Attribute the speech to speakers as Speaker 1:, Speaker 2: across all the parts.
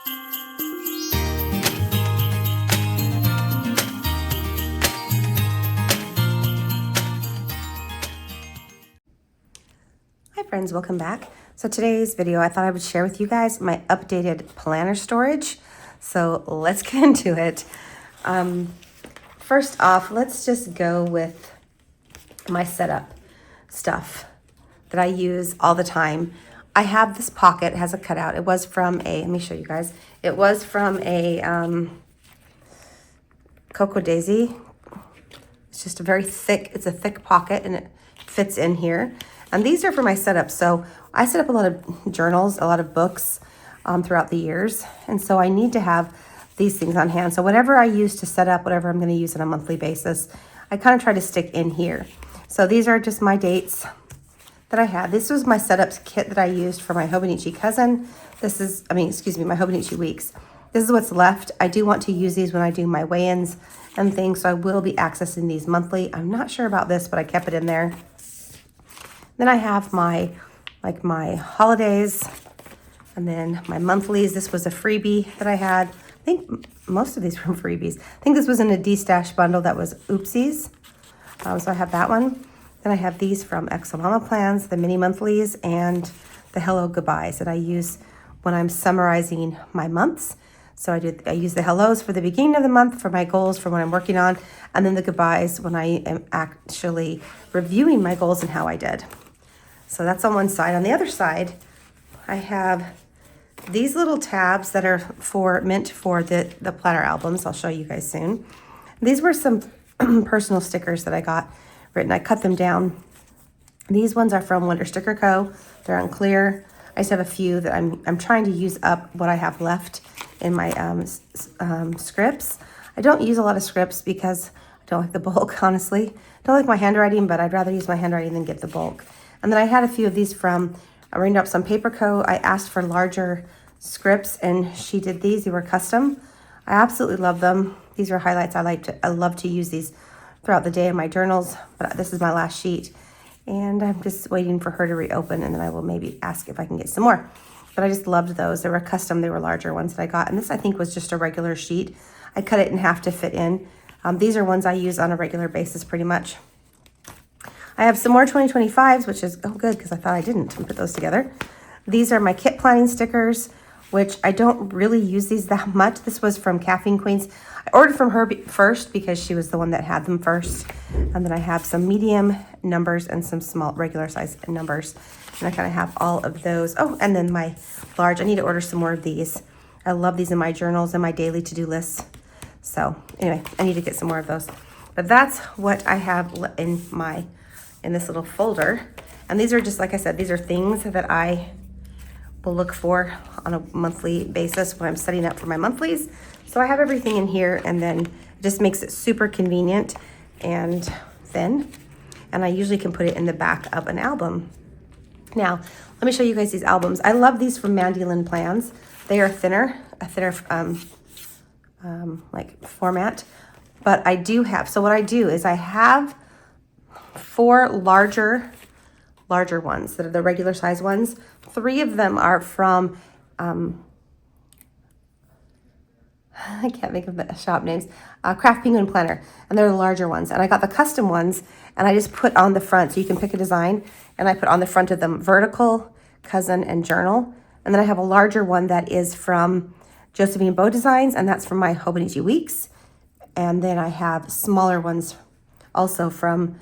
Speaker 1: Hi friends, welcome back. So today's video, I thought I would share with you guys my updated planner storage. So let's get into it. First off, let's just go with my setup stuff that I use all the time. I have this pocket, it has a cutout. It was from let me show you guys. It was from a Cocoa Daisy. It's just a very thick, it's a thick pocket and it fits in here. And these are for my setup. So I set up a lot of journals, a lot of books throughout the years. And so I need to have these things on hand. So whatever I use to set up, whatever I'm going to use on a monthly basis, I kind of try to stick in here. So these are just my dates that I had. This was my setup kit that I used for my Hobonichi cousin. My Hobonichi weeks. This is what's left. I do want to use these when I do my weigh-ins and things. So I will be accessing these monthly. I'm not sure about this, but I kept it in there. Then I have my holidays and then my monthlies. This was a freebie that I had. I think most of these were freebies. I think this was in a D-Stash bundle that was oopsies. So I have that one. Then I have these from Exomama Plans, the mini monthlies, and the Hello Goodbyes that I use when I'm summarizing my months. So I use the hellos for the beginning of the month for my goals for what I'm working on, and then the goodbyes when I am actually reviewing my goals and how I did. So that's on one side. On the other side, I have these little tabs that are meant for the planner albums. I'll show you guys soon. These were some personal stickers that I got written. I cut them down. These ones are from Wonder Sticker Co. They're unclear. I just have a few that I'm trying to use up what I have left in my scripts. I don't use a lot of scripts because I don't like the bulk, honestly. I don't like my handwriting, but I'd rather use my handwriting than get the bulk. And then I had a few of these from Raindrops on Paper Co. I asked for larger scripts and she did these. They were custom. I absolutely love them. These are highlights. I love to use these throughout the day in my journals, but this is my last sheet. And I'm just waiting for her to reopen and then I will maybe ask if I can get some more. But I just loved those. They were custom. They were larger ones that I got. And this I think was just a regular sheet. I cut it in half to fit in. These are ones I use on a regular basis pretty much. I have some more 2025s, which is, oh good, because I thought I didn't put those together. These are my kit planning stickers, which I don't really use these that much. This was from Caffeine Queens. I ordered from her first because she was the one that had them first. And then I have some medium numbers and some small regular size numbers. And I kind of have all of those. Oh, and then my large. I need to order some more of these. I love these in my journals and my daily to-do lists. So anyway, I need to get some more of those. But that's what I have in this little folder. And these are just, like I said, these are things that I will look for on a monthly basis when I'm setting up for my monthlies. So I have everything in here and then it just makes it super convenient and thin. And I usually can put it in the back of an album. Now, let me show you guys these albums. I love these from Mandy Lynn Plans. They are a thinner like format, but I do have, so what I do is I have 4 larger ones that are the regular size ones. 3 of them are from, I can't think of the shop names, Craft Penguin Planner, and they're the larger ones. And I got the custom ones and I just put on the front, so you can pick a design, and I put on the front of them vertical, cousin, and journal. And then I have a larger one that is from Josephine Bow Designs, and that's from my Hobonichi Weeks. And then I have smaller ones also from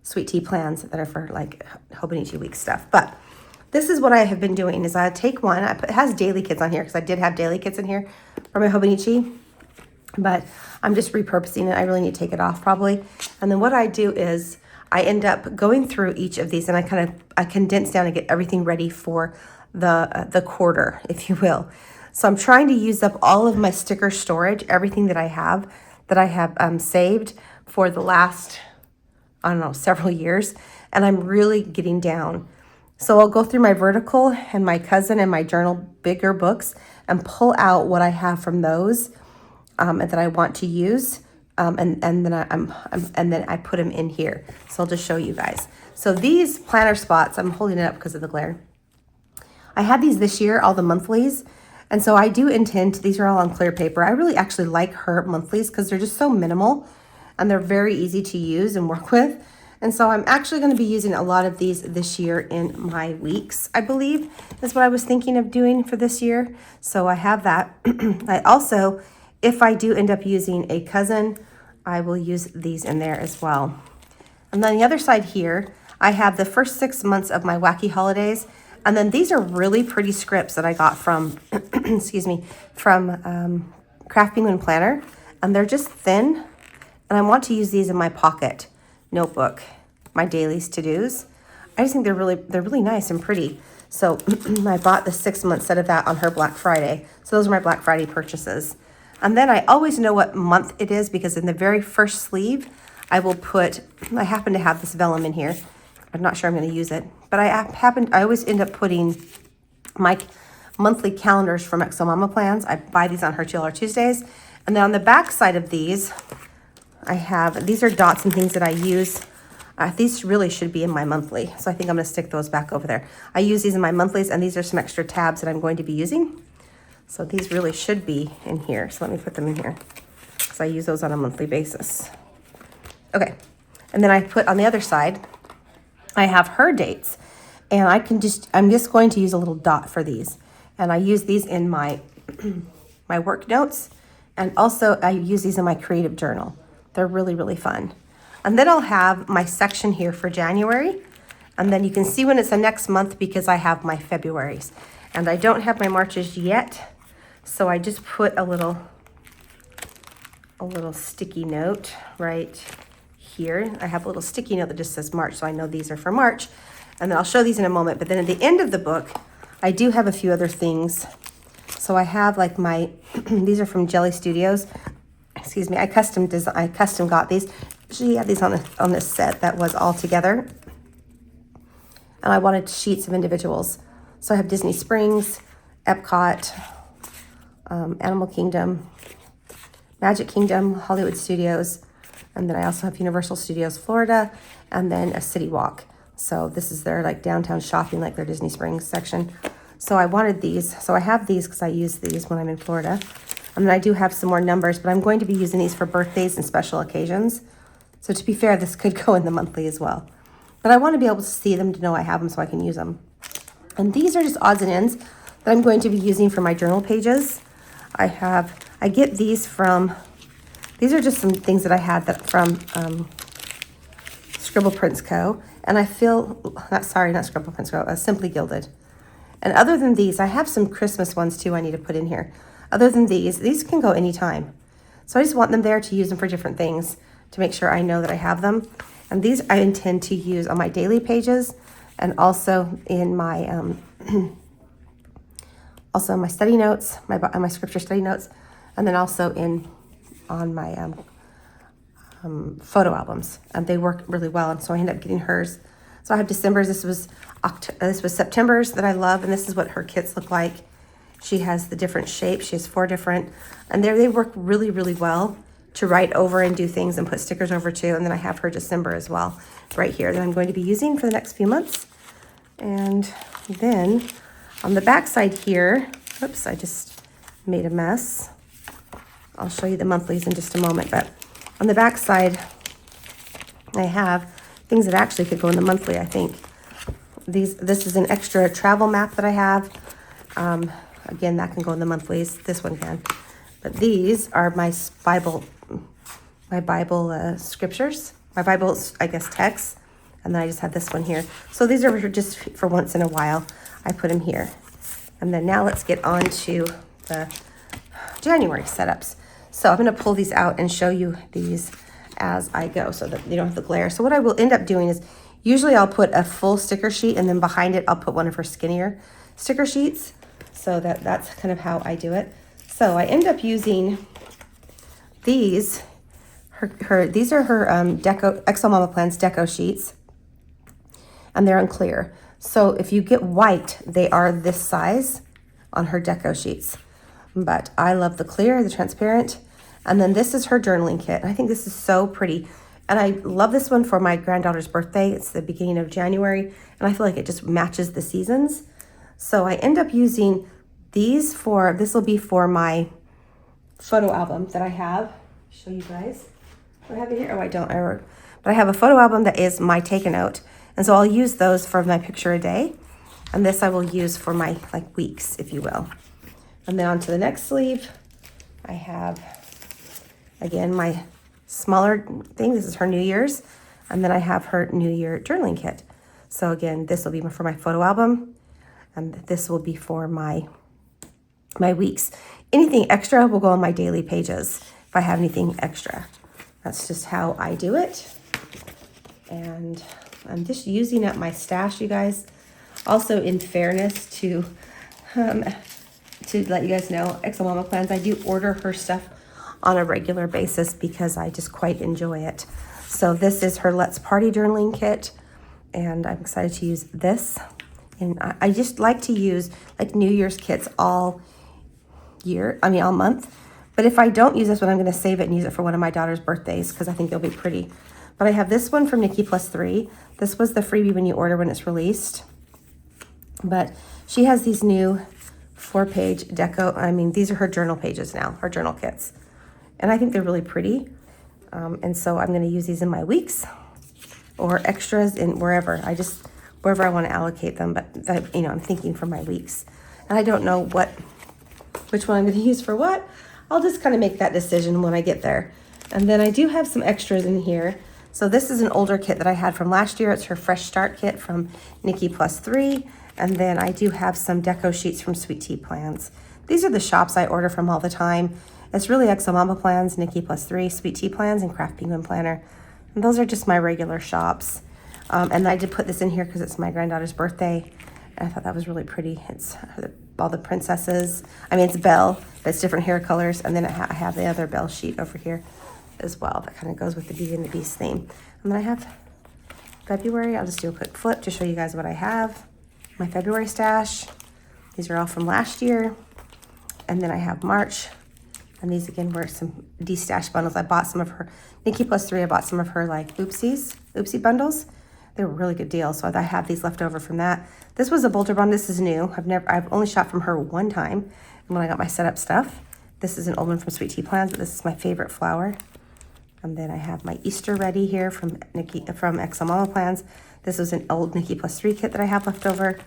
Speaker 1: Sweet Tea Plans that are for like Hobonichi Week stuff. But this is what I have been doing is I take one, it has daily kits on here because I did have daily kits in here for my Hobonichi, but I'm just repurposing it. I really need to take it off probably. And then what I do is I end up going through each of these and I condense down and get everything ready for the quarter, if you will. So I'm trying to use up all of my sticker storage, everything that I have saved for the last, I don't know, several years. And I'm really getting down. So I'll go through my vertical and my cousin and my journal bigger books and pull out what I have from those and that I want to use. And then I put them in here. So I'll just show you guys. So these planner spots, I'm holding it up because of the glare. I had these this year, all the monthlies, And so I do intend, these are all on clear paper. I really actually like her monthlies because they're just so minimal and they're very easy to use and work with. And so I'm actually going to be using a lot of these this year in my weeks, I believe, is what I was thinking of doing for this year. So I have that. I also, if I do end up using a cousin, I will use these in there as well. And then the other side here, I have the first 6 months of my wacky holidays. And then these are really pretty scripts that I got from, excuse me, from Craft Penguin Planner. And they're just thin. And I want to use these in my pocket notebook, my dailies to-dos. I just think they're really nice and pretty. So I bought the 6-month set of that on her Black Friday. So those are my Black Friday purchases. And then I always know what month it is because in the very first sleeve, I will put, I happen to have this vellum in here. I'm not sure I'm going to use it, but I always end up putting my monthly calendars from Exo Mama Plans. I buy these on her TLR Tuesdays. And then on the back side of these, I have, these are dots and things that I use. These really should be in my monthly. So I think I'm going to stick those back over there. I use these in my monthlies, and these are some extra tabs that I'm going to be using. So these really should be in here. So let me put them in here because I use those on a monthly basis. Okay. And then I put on the other side, I have her dates, and I'm just going to use a little dot for these. And I use these in my, my work notes. And also I use these in my creative journal. They're really, really fun. And then I'll have my section here for January. And then you can see when it's the next month because I have my Februaries. And I don't have my Marches yet. So I just put a little sticky note right here. I have a little sticky note that just says March, so I know these are for March. And then I'll show these in a moment. But then at the end of the book, I do have a few other things. So I have like my, these are from Jelly Studios. Excuse me, I custom got these. She had these on this set that was all together. And I wanted sheets of individuals. So I have Disney Springs, Epcot, Animal Kingdom, Magic Kingdom, Hollywood Studios, and then I also have Universal Studios Florida, and then a City Walk. So this is their like downtown shopping, like their Disney Springs section. So I wanted these. So I have these because I use these when I'm in Florida. And then I do have some more numbers, but I'm going to be using these for birthdays and special occasions. So to be fair, this could go in the monthly as well. But I want to be able to see them to know I have them so I can use them. And these are just odds and ends that I'm going to be using for my journal pages. I get these from, these are just some things that I had from Scribble Prints Co. And I feel, not Scribble Prints Co., Simply Gilded. And other than these, I have some Christmas ones too I need to put in here. Other than these can go anytime. So I just want them there to use them for different things to make sure I know that I have them. And these I intend to use on my daily pages and also in my also my study notes, my scripture study notes, and then also on my photo albums. And they work really well, and so I end up getting hers. So I have December's. This was September's that I love, and this is what her kits look like. She has the different shapes. She has 4 different, and they work really, really well to write over and do things and put stickers over too. And then I have her December as well right here that I'm going to be using for the next few months. And then on the back side here, oops, I just made a mess. I'll show you the monthlies in just a moment, but on the back side, I have things that actually could go in the monthly, I think. This is an extra travel map that I have. Again, that can go in the monthlies. This one can. But these are my Bible scriptures, my Bible, I guess, texts. And then I just have this one here. So these are just for once in a while. I put them here. And then now let's get on to the January setups. So I'm going to pull these out and show you these as I go so that you don't have the glare. So what I will end up doing is usually I'll put a full sticker sheet and then behind it I'll put one of her skinnier sticker sheets. So that's kind of how I do it. So I end up using these. These are her Exo Mama Plans deco sheets, and they're in clear. So if you get white, they are this size on her deco sheets. But I love the clear, the transparent. And then this is her journaling kit. I think this is so pretty. And I love this one for my granddaughter's birthday. It's the beginning of January, and I feel like it just matches the seasons. So I end up using This will be for my photo album that I have. Show you guys. Do I have it here? Oh, I don't. But I have a photo album that is my taken out. And so I'll use those for my picture a day. And this I will use for my like weeks, if you will. And then on to the next sleeve, I have, again, my smaller thing. This is her New Year's. And then I have her New Year journaling kit. So again, this will be for my photo album. And this will be for my weeks. Anything extra will go on my daily pages if I have anything extra. That's just how I do it. And I'm just using up my stash, you guys. Also, in fairness to let you guys know, XO Mama Plans, I do order her stuff on a regular basis because I just quite enjoy it. So this is her Let's Party journaling kit, and I'm excited to use this. And I just like to use like New Year's kits all month. But if I don't use this one, I'm going to save it and use it for one of my daughter's birthdays because I think it'll be pretty. But I have this one from Nikki Plus 3. This was the freebie when you order when it's released. But she has these new 4-page deco. These are her journal pages now, her journal kits. And I think they're really pretty. And so I'm going to use these in my weeks or extras in wherever I want to allocate them. But I'm thinking for my weeks. And I don't know which one I'm going to use for what. I'll just kind of make that decision when I get there. And then I do have some extras in here. So this is an older kit that I had from last year. It's her Fresh Start kit from Nikki Plus 3. And then I do have some deco sheets from Sweet Tea Plans. These are the shops I order from all the time. It's really XO Mama Plans, Nikki Plus 3, Sweet Tea Plans, and Craft Penguin Planner. And those are just my regular shops. And I did put this in here because it's my granddaughter's birthday. And I thought that was really pretty. It's all the princesses. It's Belle, but it's different hair colors. And then I have the other Belle sheet over here as well. That kind of goes with the Beauty and the Beast theme. And then I have February. I'll just do a quick flip to show you guys what I have. My February stash. These are all from last year. And then I have March. And these again were some de-stash bundles. I bought some of her, Nikki Plus 3, I bought some of her like oopsie bundles. They were a really good deal. So I have these left over from that. This was a Bolter Bond. This is new. I've only shot from her one time. And when I got my setup stuff, this is an old one from Sweet Tea Plans, but this is my favorite flower. And then I have my Easter Ready here from XO Mama Plans. This was an old Nikki Plus 3 kit that I have left over.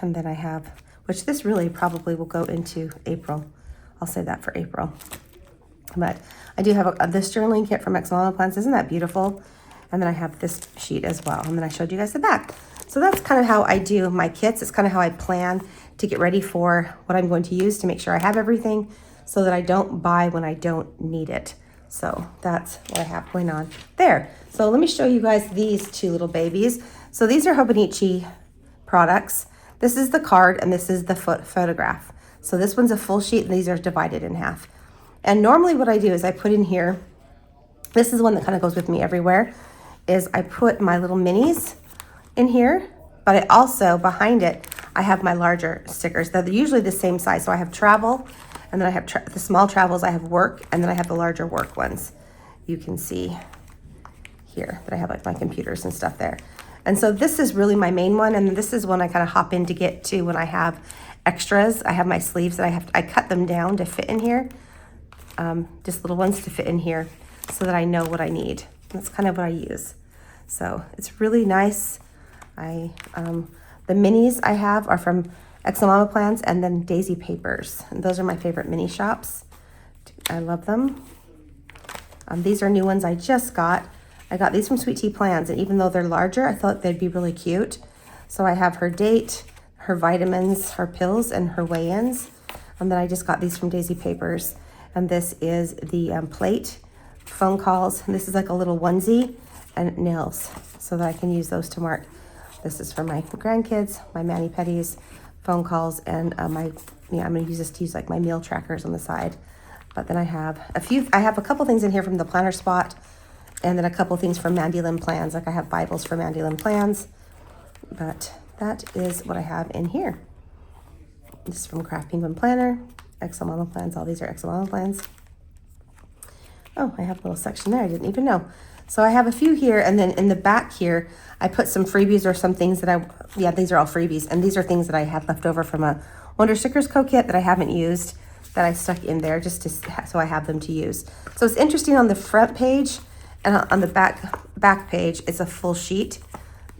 Speaker 1: And then I have, which this really probably will go into April. I'll save that for April. But I do have this journaling kit from XO Mama Plans. Isn't that beautiful? And then I have this sheet as well. And then I showed you guys the back. So that's kind of how I do my kits. It's kind of how I plan to get ready for what I'm going to use to make sure I have everything so that I don't buy when I don't need it. So that's what I have going on there. So let me show you guys these two little babies. So these are Hobonichi products. This is the card and this is the photograph. So this one's a full sheet and these are divided in half. And normally what I do is I put in here, this is one that kind of goes with me everywhere, is I put my little minis in here, but I also, behind it, I have my larger stickers. They're usually the same size. So I have travel, and then I have the small travels, I have work, and then I have the larger work ones. You can see here that I have like my computers and stuff there. And so this is really my main one, and this is one I kind of hop in to get to when I have extras. I have my sleeves that I cut them down to fit in here, just little ones to fit in here so that I know what I need. That's kind of what I use. So it's really nice. The minis I have are from XO Mama Plans and then Daisy Papers. And those are my favorite mini shops. I love them. These are new ones I just got. I got these from Sweet Tea Plans, and even though they're larger, I thought they'd be really cute. So I have her date, her vitamins, her pills, and her weigh-ins. And then I just got these from Daisy Papers. And this is the plate, phone calls. And this is like a little onesie and nails so that I can use those to mark. This is for my grandkids, my mani-pedis, phone calls, and I'm going to use this to use like my meal trackers on the side. But then I have a couple things in here from the planner spot, and then a couple things from Mandy Lynn Plans. Like I have Bibles for Mandy Lynn Plans, but that is what I have in here. This is from Craft Penguin Planner, XO Mama Plans. All these are XO Mama Plans. Oh, I have a little section there. I didn't even know. So I have a few here, and then in the back here, I put some freebies or some things that yeah, these are all freebies, and these are things that I had left over from a Wonder Stickers co-kit that I haven't used, that I stuck in there just to, so I have them to use. So it's interesting, on the front page and on the back page, it's a full sheet.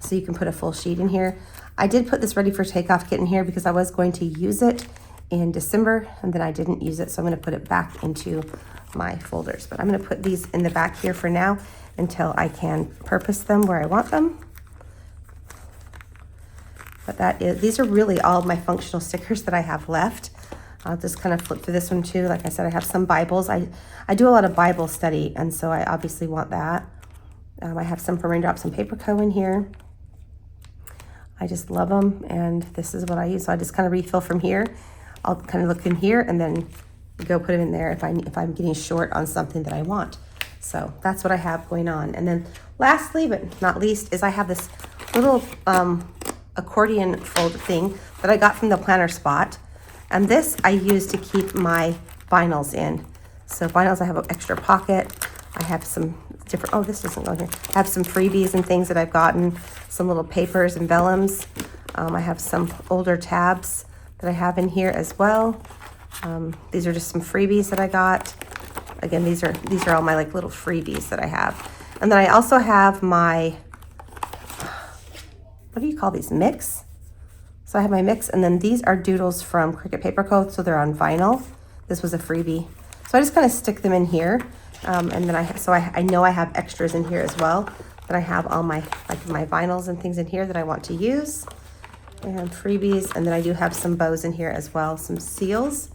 Speaker 1: So you can put a full sheet in here. I did put this Ready for Takeoff kit in here because I was going to use it in December, and then I didn't use it, so I'm going to put it back into my folders. But I'm going to put these in the back here for now until I can purpose them where I want them. But these are really all of my functional stickers that I have left. I'll just kind of flip through this one too. Like I said, I have some Bibles. I do a lot of Bible study, and so I obviously want that. I have some from Raindrops and Paper Co. in here. I just love them, and this is what I use. So I just kind of refill from here. I'll kind of look in here and then go put them in there if I'm getting short on something that I want. So that's what I have going on. And then lastly, but not least, is I have this little accordion fold thing that I got from the Planner Spot. And this I use to keep my vinyls in. So vinyls, I have an extra pocket. I have some different, oh, this doesn't go here. I have some freebies and things that I've gotten, some little papers and vellums. I have some older tabs that I have in here as well. These are just some freebies that I got. Again, these are all my like little freebies that I have. And then I also have my, what do you call these, mix? So I have my mix, and then these are doodles from Cricut Paper Co. So they're on vinyl. This was a freebie. So I just kind of stick them in here. And then I know I have extras in here as well. That I have all my, like my vinyls and things in here that I want to use. And freebies, and then I do have some bows in here as well. Some seals,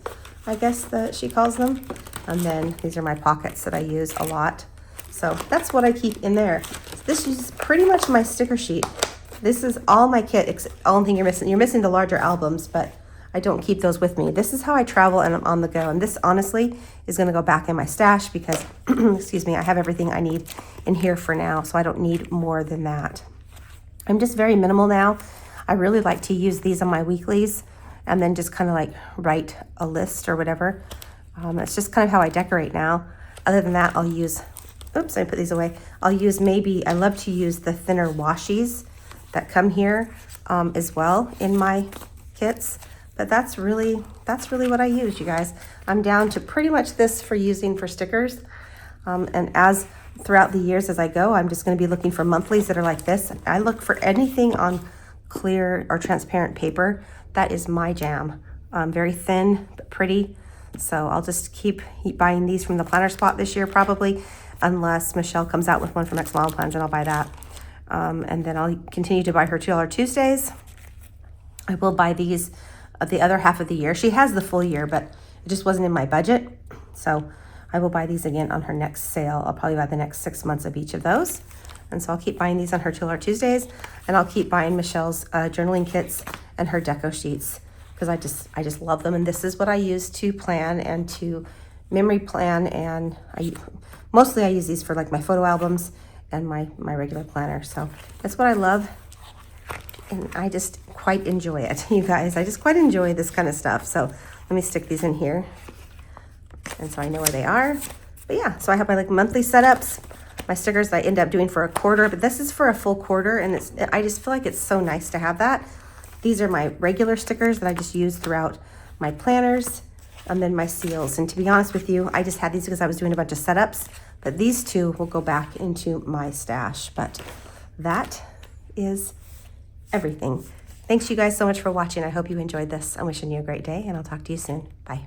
Speaker 1: I guess that she calls them. And then these are my pockets that I use a lot. So that's what I keep in there. This is pretty much my sticker sheet. This is all my kit. Only thing you're missing the larger albums, but I don't keep those with me. This is how I travel and I'm on the go. And this honestly is gonna go back in my stash because, excuse me, I have everything I need in here for now, so I don't need more than that. I'm just very minimal now. I really like to use these on my weeklies and then just kind of like write a list or whatever. That's just kind of how I decorate now. Other than that, I'll use, oops, I put these away. I'll use I love to use the thinner washies that come here as well in my kits. But that's really what I use, you guys. I'm down to pretty much this for using for stickers. And as throughout the years as I go, I'm just gonna be looking for monthlies that are like this. I look for anything on clear or transparent paper. That is my jam. Very thin, but pretty. So I'll just keep buying these from the Planner Spot this year probably, unless Michelle comes out with one from X Model Plans, and I'll buy that. And then I'll continue to buy her $2 Tuesdays. I will buy these the other half of the year. She has the full year, but it just wasn't in my budget. So I will buy these again on her next sale. I'll probably buy the next 6 months of each of those. And so I'll keep buying these on her $2 Tuesdays, and I'll keep buying Michelle's journaling kits and her deco sheets because I just love them. And this is what I use to plan and to memory plan. And mostly I use these for like my photo albums and my regular planner. So that's what I love. And I just quite enjoy it, you guys. I just quite enjoy this kind of stuff. So let me stick these in here. And so I know where they are. But yeah, so I have my like monthly setups, my stickers that I end up doing for a quarter, but this is for a full quarter. And I just feel like it's so nice to have that. These are my regular stickers that I just use throughout my planners, and then my seals. And to be honest with you, I just had these because I was doing a bunch of setups, but these two will go back into my stash. But that is everything. Thanks you guys so much for watching. I hope you enjoyed this. I'm wishing you a great day, and I'll talk to you soon. Bye.